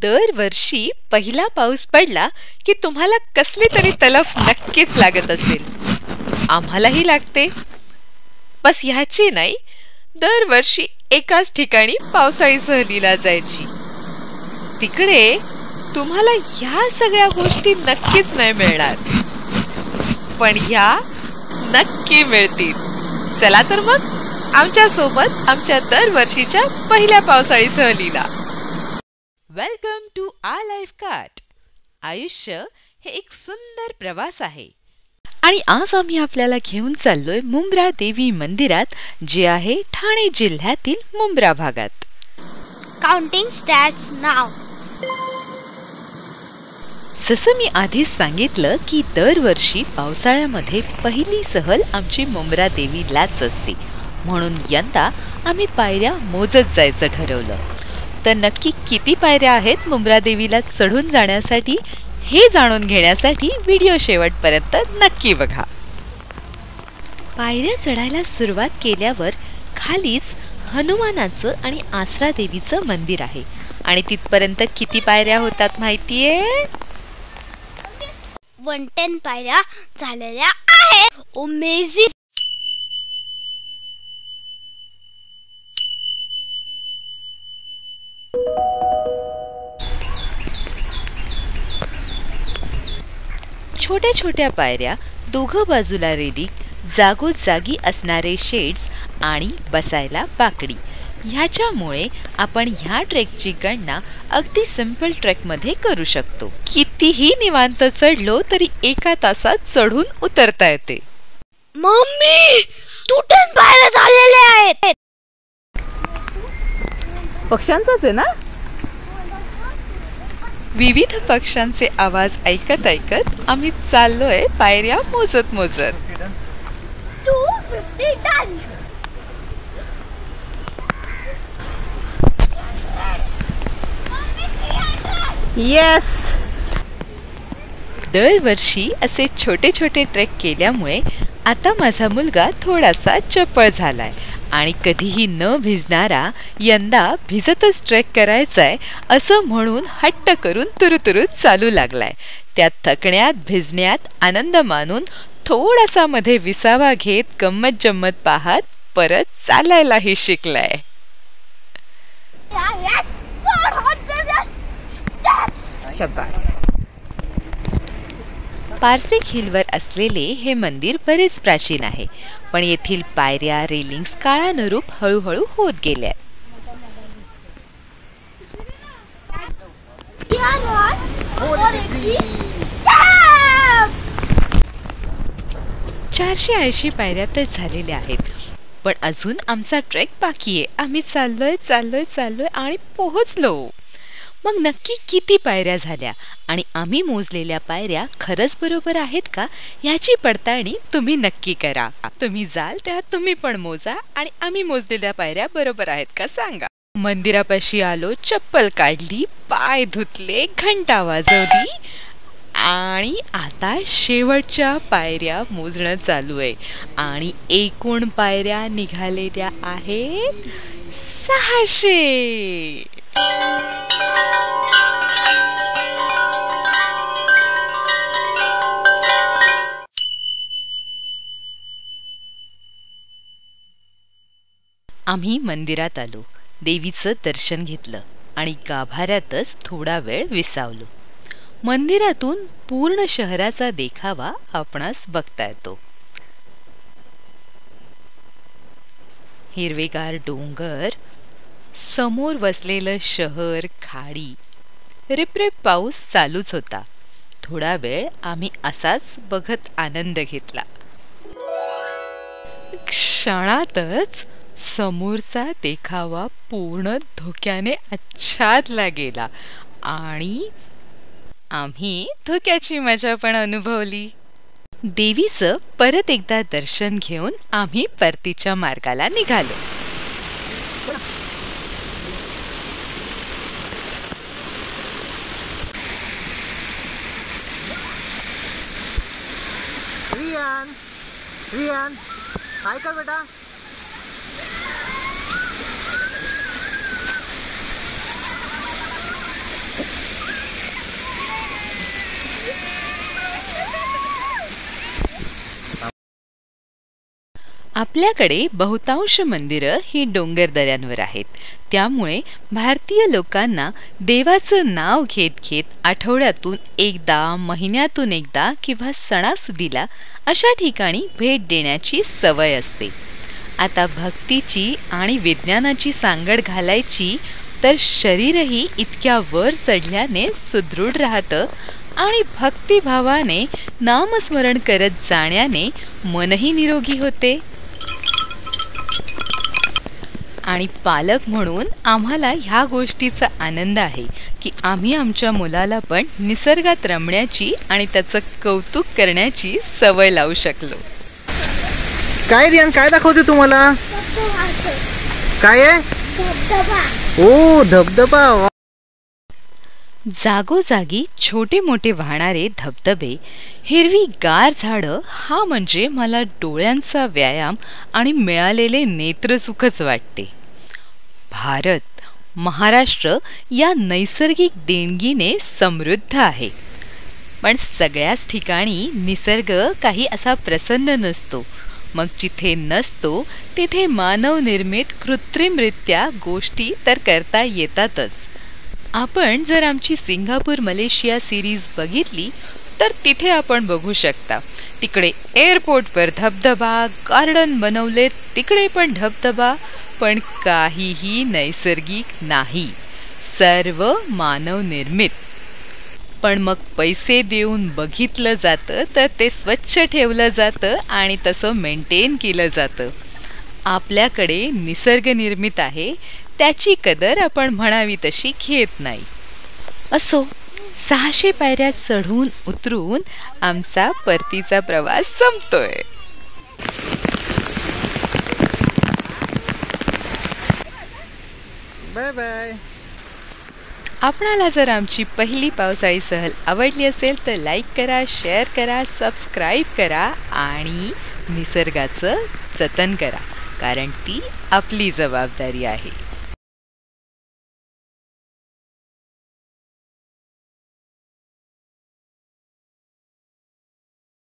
दरवर्षी पहिला पाऊस पडला की तुम्हाला कसली तरी तलफ नक्कीच लागत असेल. आम्हालाही लागते. बस ह्याची नाही, दरवर्षी एकाच ठिकाणी पावसाळी सहलीला जायची. तिकडे तुम्हाला ह्या सगळ्या गोष्टी नक्कीच नाही मिळणार, पण ह्या नक्की मिळतील. चला तर मग आमच्या सोबत आमच्या दरवर्षीच्या पहिल्या पावसाळी सहलीला. Welcome to our life cart. आयुष्य हे एक सुंदर प्रवास आहे आणि आज आम्ही आपल्याला घेऊन चाललोय मुंब्रा देवी मंदिरात, जे आहे ठाणे जिल्ह्यातील मुंब्रा भागात. काउंटिंग स्टॅट्स नाव. जसं मी आधीच सांगितलं की दरवर्षी पावसाळ्यामध्ये पहिली सहल आमची मुंब्रा देवीलाच असते, म्हणून यंदा आम्ही पायऱ्या मोजत जायचं ठरवलं. तर नक्की किती पायऱ्या आहेत मुंब्रा देवीला चढून जाण्यासाठी हे जाणून घेण्यासाठी व्हिडिओ शेवटपर्यंत नक्की बघा. पायऱ्या चढायला सुरुवात केल्यावर खालीच हनुमानाचं आणि आसरा देवीचं मंदिर आहे आणि तिथपर्यंत किती पायऱ्या होतात माहितीये? 110 पायऱ्या झालेल्या आहेत. अमेझिंग. छोट्या छोट्या पायऱ्या, दोघं बाजूला रेलिंग, जागोजागी असणारे शेड्स आणि बसायला बाकडी, ह्याच्यामुळे आपण ह्या ट्रेकची गणना अगदी सिंपल ट्रेकमध्ये करू शकतो. कितीही निवांत चढलो तरी एका तासात चढून उतरता येते. मम्मी, 210 पायऱ्या झालेल्या आहेत. पक्ष्यांचाच आहे ना? विविध पक्ष्यांचे आवाज ऐकत ऐकत आम्ही चाललोय पायऱ्या मोजत मोजत. 250 डन. येस. दरवर्षी असे छोटे छोटे ट्रेक केल्यामुळे आता माझा मुलगा थोडासा चपळ झालाय आणि कधीही न भिजणारा यंदा भिजतच ट्रेक करायचाय असं म्हणून हट्ट करून तुरुतुरुत चालू लागलाय. त्यात थकण्यात भिजण्यात आनंद मानून थोडासा मध्ये विसावा घेत गंमत जम्मत पाहत परत चालायलाही शिकलाय. शाबास. पारसिक हिलवर असलेले हे मंदिर बरेच प्राचीन आहे, पण येथील पायऱ्या, रेलिंग्स काळानुरूप हळूहळू होत गेल्या. चारशे 80 पायऱ्या तर झालेल्या आहेत, पण अजून आमचा ट्रेक बाकी आहे. आम्ही चाललोय आणि पोहोचलो. मग नक्की किती पायऱ्या झाल्या आणि आम्ही मोजलेल्या पायऱ्या खरंच बरोबर आहेत का याची पडताळणी तुम्ही नक्की करा. तुम्ही जाल तेव्हा तुम्ही पण मोजा आणि आम्ही मोजलेल्या पायऱ्या बरोबर आहेत का सांगा. मंदिरापाशी आलो, चप्पल काढली, पाय धुतले, घंटा वाजवली आणि आता शेवटच्या पायऱ्या मोजणं चालू आहे आणि एकूण पायऱ्या निघालेल्या आहेत 600. आम्ही मंदिरात आलो, देवीचं दर्शन घेतलं आणि गाभाऱ्यातच थोडा वेळ विसावलो. मंदिरातून पूर्ण शहराचा देखावा आपणास बघता येतो. हिरवेगार डोंगर, समोर वसलेलं शहर, खाडी. रिपरिप पाऊस चालूच होता. थोडा वेळ आम्ही असाच बघत आनंद घेतला. क्षणातच समोरचा देखावा पूर्ण धोक्याने आच्छादला गेला आणि आम्ही धोक्याची मजा पण अनुभवली. देवीचं परत एकदा दर्शन घेऊन आम्ही परतीच्या मार्गाला निघालो. रियान, काय कर बेटा? आपल्याकडे बहुतांश मंदिरं ही डोंगरदऱ्यांवर आहेत. त्यामुळे भारतीय लोकांना देवाचं नाव घेत घेत आठवड्यातून एकदा, महिन्यातून एकदा किंवा सणासुदीला अशा ठिकाणी भेट देण्याची सवय असते. आता भक्तीची आणि विज्ञानाची सांगड घालायची तर शरीरही इतक्या वर चढल्याने सुदृढ राहतं आणि भक्तिभावाने नामस्मरण करत जाण्याने मनही निरोगी होते. आणि पालक म्हणून आम्हाला ह्या गोष्टीचा आनंद आहे की आम्ही आमच्या मुलाला पण निसर्गात रमण्याची आणि त्याचं कौतुक करण्याची सवय लावू शकलो. काय रियान, काय दाखवते तुम्हाला? काय आहे? ओ, धबधबा. जागोजागी छोटे मोठे वाहणारे धबधबे, हिरवी गार झाडं, हा म्हणजे मला डोळ्यांचा व्यायाम आणि मिळालेले नेत्रसुखच वाटते. भारत, महाराष्ट्र या नैसर्गिक देणगीने समृद्ध आहे. पण सगळ्याच ठिकाणी निसर्ग काही असा प्रसन्न नसतो. मग जिथे नसतो तिथे मानवनिर्मित कृत्रिमरित्या गोष्टी तर करता येतातच. आपण जर आमची सिंगापूर मलेशिया सिरीज बघितली तर तिथे आपण बघू शकता, तिकडे एअरपोर्टवर धबधबा, गार्डन बनवले तिकडे पण धबधबा, पण काहीही नैसर्गिक नाही, सर्व मानवनिर्मित. पण मग पैसे देऊन बघितलं जातं तर ते स्वच्छ ठेवलं जातं आणि तसं मेंटेन केलं जातं. आपल्याकडे निसर्गनिर्मित आहे, त्याची कदर आपण म्हणावी तशी घेत नाही. असो, 600 पायऱ्या चढून उतरून आमचा परतीचा प्रवास संपतोय. Bye bye. आपणाला जर आमची पहिली पावसाळी सहल आवडली असेल तर लाईक करा, शेअर करा, सबस्क्राईब करा आणि निसर्गाचं जतन करा, कारण ती आपली जबाबदारी आहे.